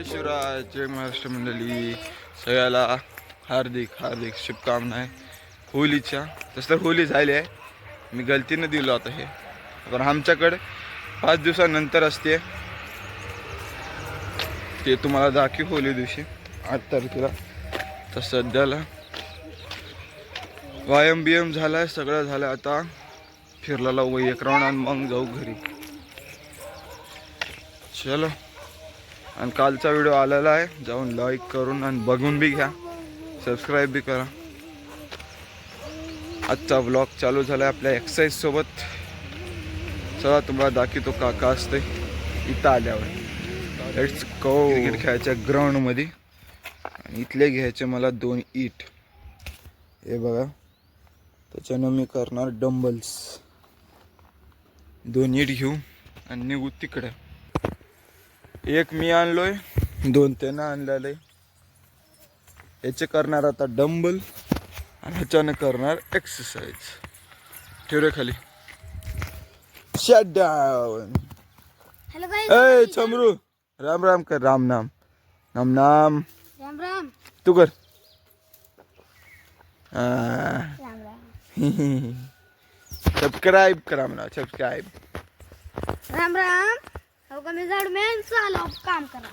शिवराय, जय महाराष्ट्र मंडळी. सगळ्याला हार्दिक हार्दिक शुभकामना आहे होलीच्या. तसं तर होली झाली आहे, मी गलतीनं दिलं होतं हे, पण आमच्याकडे 5 दिवसानंतर असते ते. तुम्हाला दाखव होली दिवशी 8 तारखेला. तर सध्याला व्यायाम बियाम झालाय, सगळं झालं. आता फिरला लावू एक राऊंड आणि मग जाऊ घरी. चलो. आणि कालचा व्हिडिओ आलेला आहे, जाऊन लाईक करून आणि बघून बी घ्या, सबस्क्राईब बी करा. आजचा ब्लॉग चालू झाला आहे आपल्या एक्सरसाइज सोबत. चला तुम्हाला दाखवतो काका असते इथं आल्यावर. Let's go. क्रिकेट खेळायच्या ग्राउंडमध्ये. आणि इथले घ्यायचे मला 2 ईट. हे बघा, त्याच्यानं मी करणार डंबल्स. 2 ईट घेऊ आणि निघू तिकडे. एक मी आणलोय, 2 त्यानं आणलेले. याचे करणार आता डंबल आणि ह्याच्यानं करणार एक्सरसाइज. ठेव रे खाली. Shut down. Hello guys. ए चमरू, राम राम कर. राम नाम. राम नाम. राम राम. तू कर. राम राम. सबस्क्राईब करा म्हणा, सबस्क्राईब. राम राम. हो का, मी झाडू में चालू काम करा.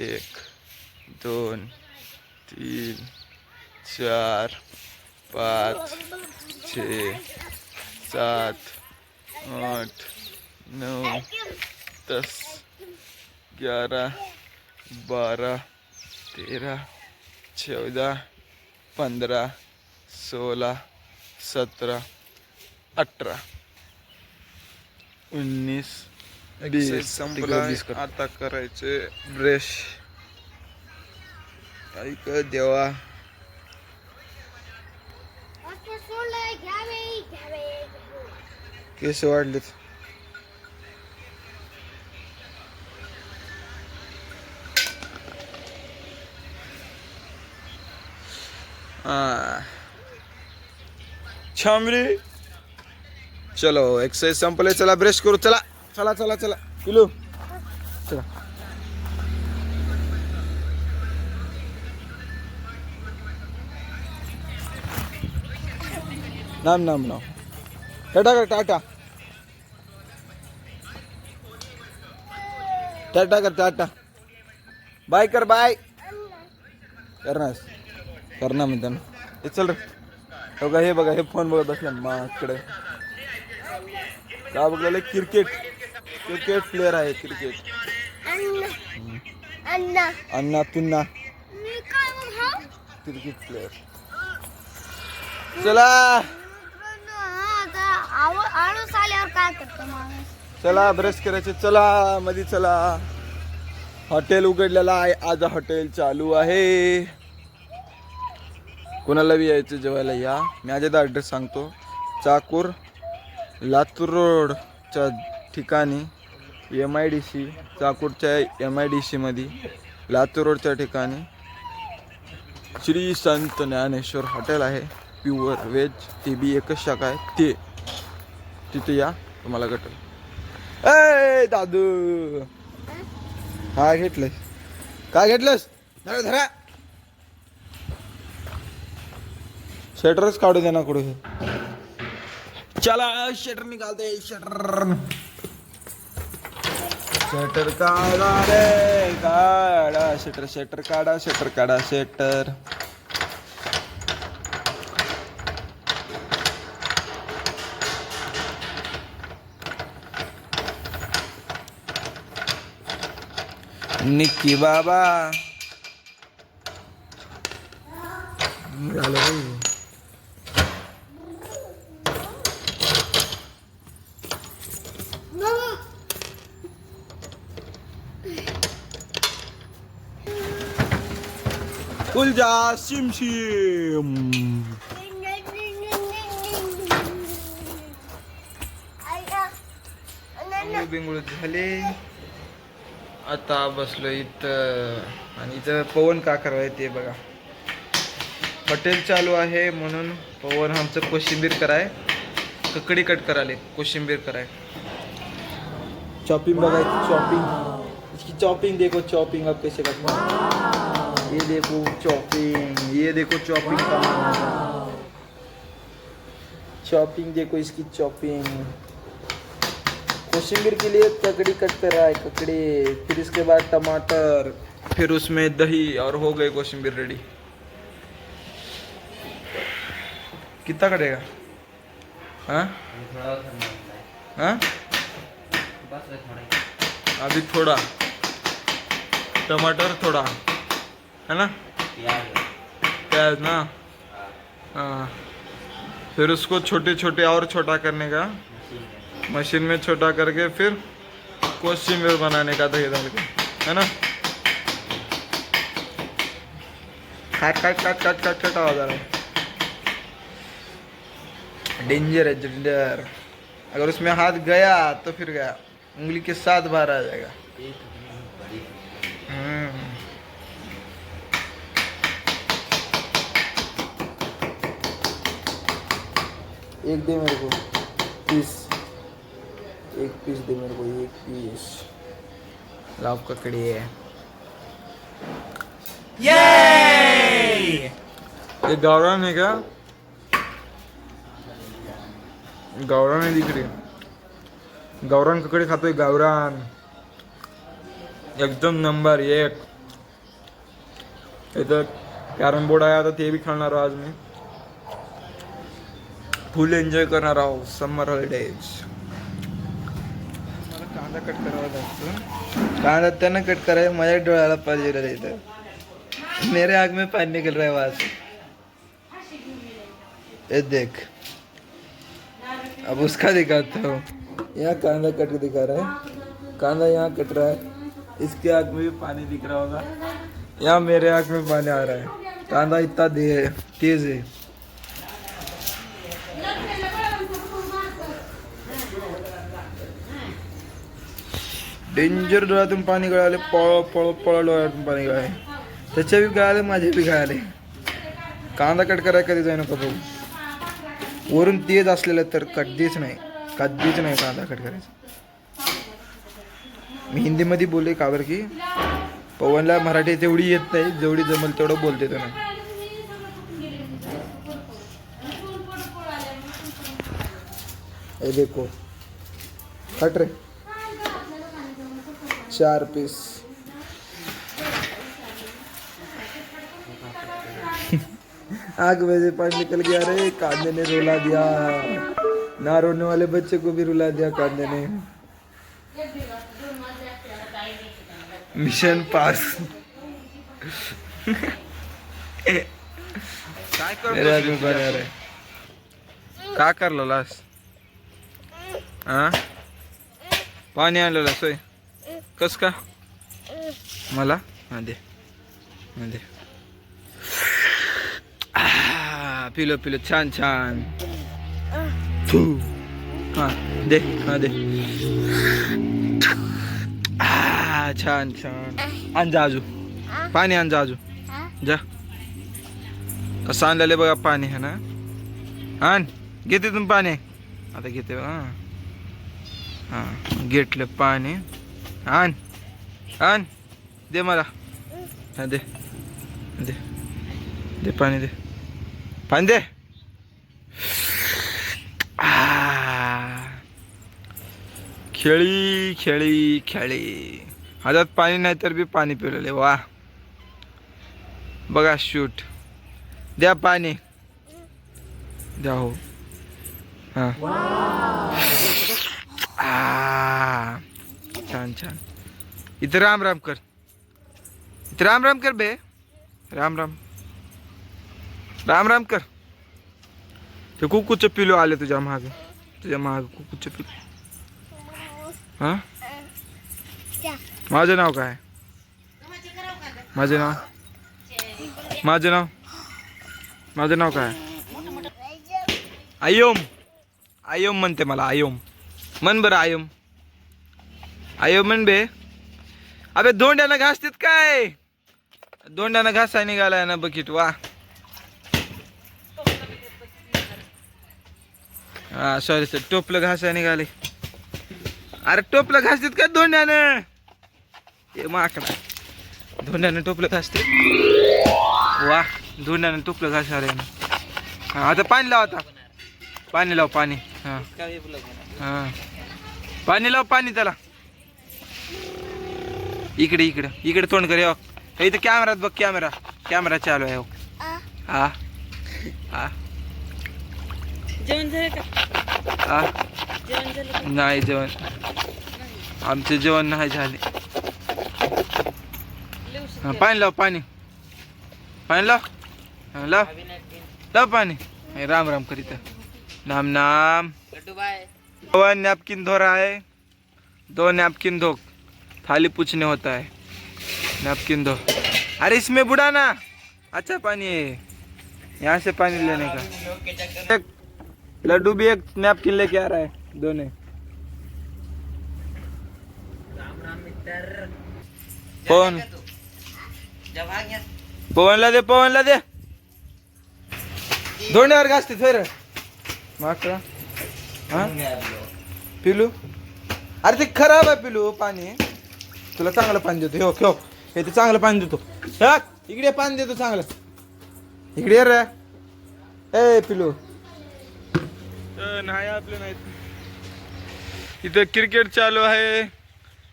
1 2 3 4 5 6 7 8 9 10 11 12 13 14 15 16 17 18 19 20. संपला. आता करायचे ब्रश. ऐक देवा. सोडलंय, घ्यावे घ्यावे. केस वाढलेत. छामरी. चलो एक्सरसाइज संपले. चला ब्रश करू. चला चला चला चला पिलू. चला. नाम नाम नाम. टाटा कर. टाटा टाटा कर. टाटा बाय कर. बाय करणार म्हणते ना. हे चल रे. बघा हे, बघा हे फोन बघत बसल्या माकडे. का बघलं? क्रिकेट प्लेअर आहे. क्रिकेट. अन्ना अन्ना तुन्ना मी काय म्हणतो? Cricket player. चला आता आळस आल्यावर काय करतो माणूस? चला ब्रश करायचे. चला मध्ये चला. हॉटेल उघडलेला आहे आज. हॉटेल चालू आहे. कोणाला बी यायचं जेवायला या. मी आजचा ॲड्रेस सांगतो. चाकूर लातूर रोडच्या ठिकाणी MIDC. चाकूरच्या MIDC मध्ये लातूर रोडच्या ठिकाणी श्री संत ज्ञानेश्वर हॉटेल आहे. Pure veg. ते बी एकच शाखा आहे. ते तिथे या, तुम्हाला गटल. ए दादू, काय घेतलंस? काय घेतलंस? धरा धरा. शटरच काढू दे ना कुठे. चला शटर निकालते. शटर काढा रे, काढा शटर. शटर काढा. शटर काढा. शटर. निक्की बाबा झालं. उलजा शिम शिम. बिंगुळ झाले. आता बसलो इथं आणि इथं पवन का करावं ते बघा. हॉटेल चालू आहे म्हणून पवन आमचं कोशिंबीर कराय. ककडी कट कराले. कोशिंबीर कराय. चॉपिंग बघायची, चॉपिंग, इसकी चॉपिंग देखो, चॉपिंग अब कैसे करते हैं, ये देखो चॉपिंग, ये देखो चॉपिंग का चॉपिंग देखो इसकी चॉपिंग। कोशिम्बीर के लिए ककड़ी कट कर रहा है, ककड़ी, फिर इसके बाद टमाटर, फिर उसमें दही, और हो गए कोशिम्बीर रेडी। कितना कटेगा? हाँ हाँ, अभी थोड़ा टमाटर, थोड़ा है ना, प्याज ना, हाँ, फिर उसको छोटे छोटे और छोटा करने का, मशीन में छोटा करके फिर कोशिम्बीर बनाने का दही डाल के, है ना। काट काट काट काट काट काट आवाज आ रहा है, डेंजर है, डेंजर। अगर उसमें हाथ गया तो फिर गया, उंगली के साथ बाहर आ जाएगा। एक दे मेरे को पीस, एक पीस दे मेरे को, एक पीस। लाव ककड़ी है, ये गावरान है क्या? गावरान है, दिख रही, गावरान ककड़ी खातोय, गावरान एकदम नंबर एक। इथं कॅरम बोर्ड आहे, आता ते बी खेळणार आहोत आज मी, फुल एन्जॉय करणार आहोत समर हॉलिडेज। मला कांदा कट करावा लागतो, कांदा त्यांना कट करायला माझ्या डोळ्याला पाहिजे रे, इथं मेरे आग में पानी निकल रहा है वहां से, ये देख। अब उसका दिखाता हूँ, यहाँ कांदा कट के दिखा रहा है, कांदा यहाँ कट रहा है, इसके आग में भी पानी दिख रहा होगा, यहाँ मेरे आग में पानी आ रहा है, कांदा इतना तेज है। डेंजर, डोळ्यातून पाणी गळाले, पळ पळ पळ डोळ्यातून पाणी गळाले, त्याच्या बी गळाले, माझे बी गळाले। कांदा कट करायला कधी जाऊ नका बघू, वरून तेज असलेलं तर कधीच नाही, कधीच नाही कांदा कट करायचा। मी हिंदीमध्ये बोलले का बरं की पवनला मराठी तेवढी येत नाही, जेवढी जमल तेवढं बोलते तो ना। ये देखो कट रे, 4 पीस। आग में से पानी निकल गया रे, कांदे ने रुला दिया, ना रोने वाले बच्चे को भी रुला दिया कांदे ने। Mission pass. काय कर का करलास? हा, पाणी आणलेलं सोय कस का मला? हा दे, हा दे, पिलो पिलो, छान छान, हा दे, हा दे, छान छान। आण जा आजू, पाणी आण जा आजू, जा। कसं आणलेलं बघा पाणी, है ना, आण, घेते तुम्ही पाणी, आता घेते, हा घेतलं पाणी, आण आण, दे मला, हा दे दे दे, पाणी दे, पाणी दे। खेळी खेळी खेळी, हातात पाणी नाही तर बी पाणी पिलेले, वा बघा, शूट द्या, पाणी द्या, हो, हा, छान छान। इथं राम राम कर, इथं राम राम कर बे, राम राम, राम राम कर। ते कुकूचं पिलू आले तुझ्या माग, तुझ्या माग कुकूचं पिलू। हा, माझं नाव काय? माझं नाव, माझं नाव, माझं नाव काय? आयोम, आयोम म्हणते मला, आयोम म्हण बरं, आयोम, आयोम म्हण बे। अबे दोंड्यानं घासतेत काय, दोंड्यानं घासाय निघालाय ना बकीट, वा। हा सॉरी सर, टोपलं घासाय निघाले, अरे टोपलं घासतात का धोंड्यानं? ए माकडा, धोंड्यानं टोपलं घासते. वा, धोंड्यानं टोपलं घासायला. हा आता पाणी लाव, आता पाणी लाव, पाणी. हा हा, पाणी लाव, पाणी त्याला. इकडे इकडे इकडे तोंड कर. इथं कॅमेरात बघ, कॅमेरा चालू आहे. हा हा जेवण झालं का? हा जेवण झालं का? नाही, जेवण आमचे जेवण नाही झाले. हा, पाणी लाव, पाणी लाव. हा, लाव पाणी. राम राम करीत. नाम नाम. वन नैपकिन धो रहा है, 2 नैपकिन धो, थाली पूछने होता है. नैपकिन दो. अरे इसमें बुढ़ा ना, अच्छा पानी है, यहाँ से पानी लेने का. एक लड्डू भी एक नैपकिन लेके आ रहा है, दोनों. पवनला दे. धोंड्यावर घासते फिर माकडा. हा पिलू, अरे ते खराब आहे पिलू पाणी. तुला चांगलं पाणी देतो. हो हे ते चांगलं पाणी देतो. इकडे पाणी देतो चांगलं. इकडे रे. ए पिलू, नाही आपले नाहीत. इथं क्रिकेट चालू आहे.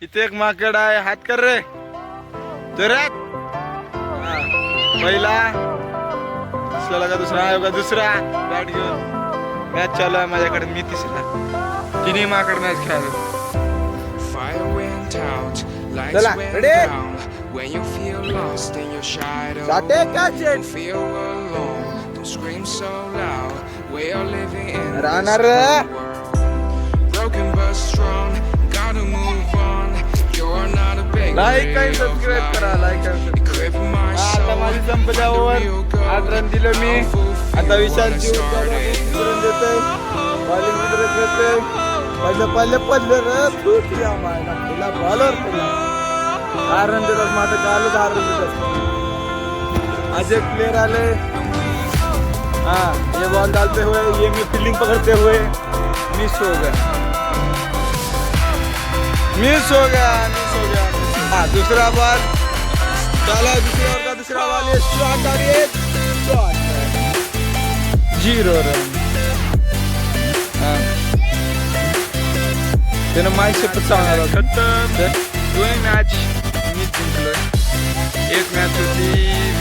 इथे एक माकड आहे, हात कर रे. पहिला दुसरा का दुसरा आहे का दुसरा बॅट घेऊन मॅच चालू आहे माझ्याकडे. मी तिसरा. तिन्ही माकड मॅच खेळायला. चला ready. When you feel lost in your shadow, Sate catch it. don't feel alone, don't scream so loud. We are living in Runner. this world, broken but strong, gotta move on. You're not a big Like and subscribe करा, like and subscribe. आता माझी संपल्यावर 8 run दिलं मी. आता विशालची run देतोय, bowling देतोय. पहिले रे फुटल्या मायला तिला बॉलर केला. 6 रन देतात, माझं काल 10 रन देतात. आज एक प्लेयर आले. हाँ, ये बॉल डालते हुए, ये मैं फील्डिंग पकड़ते हुए मिस हो गया. हाँ, दूसरा बॉल डाला, दूसरा बॉल ये शॉट और ये शॉट. 0 रन. हाँ, त्यानं माझी शपथ सांगणार होतं. दोन्ही मॅच मी जिंकलोय. एक मॅच होती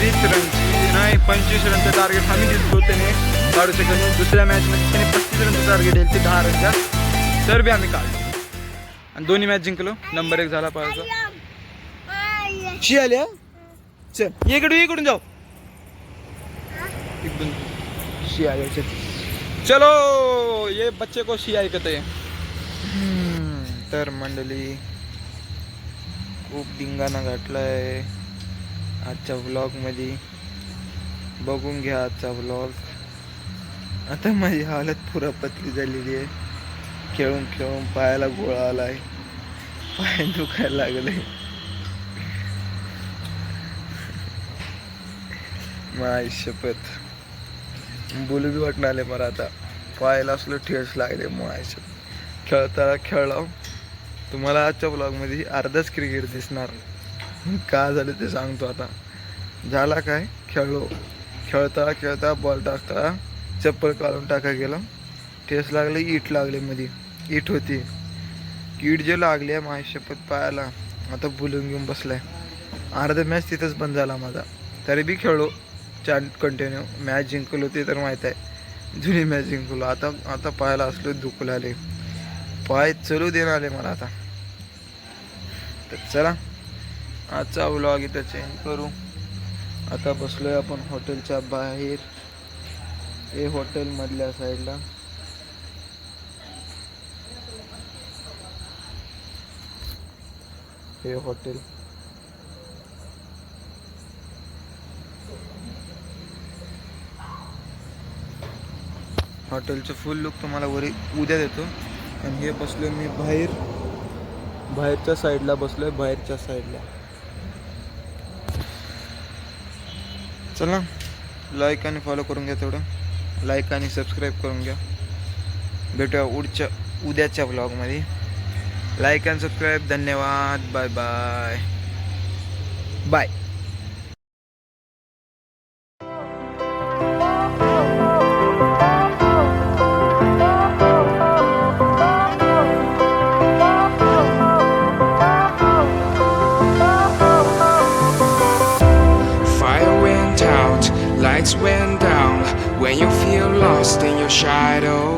20 रनची, नाही 25 रनचं टार्गेट आम्ही जिंकलो. त्याने काढू शकत नाही. दुसऱ्या मॅचमध्ये त्याने 35 रनचं टार्गेट येईल, ते 10 रनच्या. तर बी आम्ही काढलो आणि दोन्ही मॅच जिंकलो. नंबर 1 झाला पाहिजे. शी आल्या. चल इकडून जाऊ. इकडून शी आल्या. चलो, ये बच्चे को शी ऐकत आहे. तर मंडळी, खूप धिंगाणा घातलाय आजच्या व्लॉगमध्ये. बघून घ्या आजचा व्लॉग. आता माझी हालत पुरा पतली झालेली आहे. खेळून पायाला गोळा आलाय, पाय दुखायला लागले. माय शपथ, बोलू बी वाटणं आले मला. आता पायाला असलं ठेस लागले. माय शपथ, खेळला. तुम्हाला आजच्या ब्लॉगमध्ये अर्धाच क्रिकेट दिसणार. का झालं ते सांगतो आता. झाला काय, खेळता बॉल टाकता चप्पल काढून टाका गेलं. ठेस लागले, इट लागले. मध्ये इट होती. कीड जे लागली आहे माझ्या शपथ पायाला. आता बोलून घेऊन बसलाय. अर्धा मॅच तिथंच बंद झाला माझा. तरी बी खेळलो 4 कंटिन्यू. मॅच जिंकलो ते तर माहीत आहे. जुनी मॅच जिंकलो. आता पायाला असलो दुखू आले. पाय चलू देणार आले मला आता. तर चला, आजचा व्लॉग इथं चेंज करू. आता बसलोय आपण हॉटेलच्या बाहेर. हे हॉटेल मधल्या साईडला. हे हॉटेल. हॉटेलचं फुल लुक तुम्हाला उद्या देतो. आणि हे बसलोय मी बाहेरच्या साईडला बसलोय. बाहेरच्या साईडला. चला, लाईक आणि फॉलो करून घ्या. तेवढं लाईक आणि सबस्क्राईब करून घ्या. भेटूया उद्याच्या व्लॉगमध्ये. Like and subscribe. धन्यवाद. Bye bye bye. Fire went out, lights went down. When you feel lost in your shadow,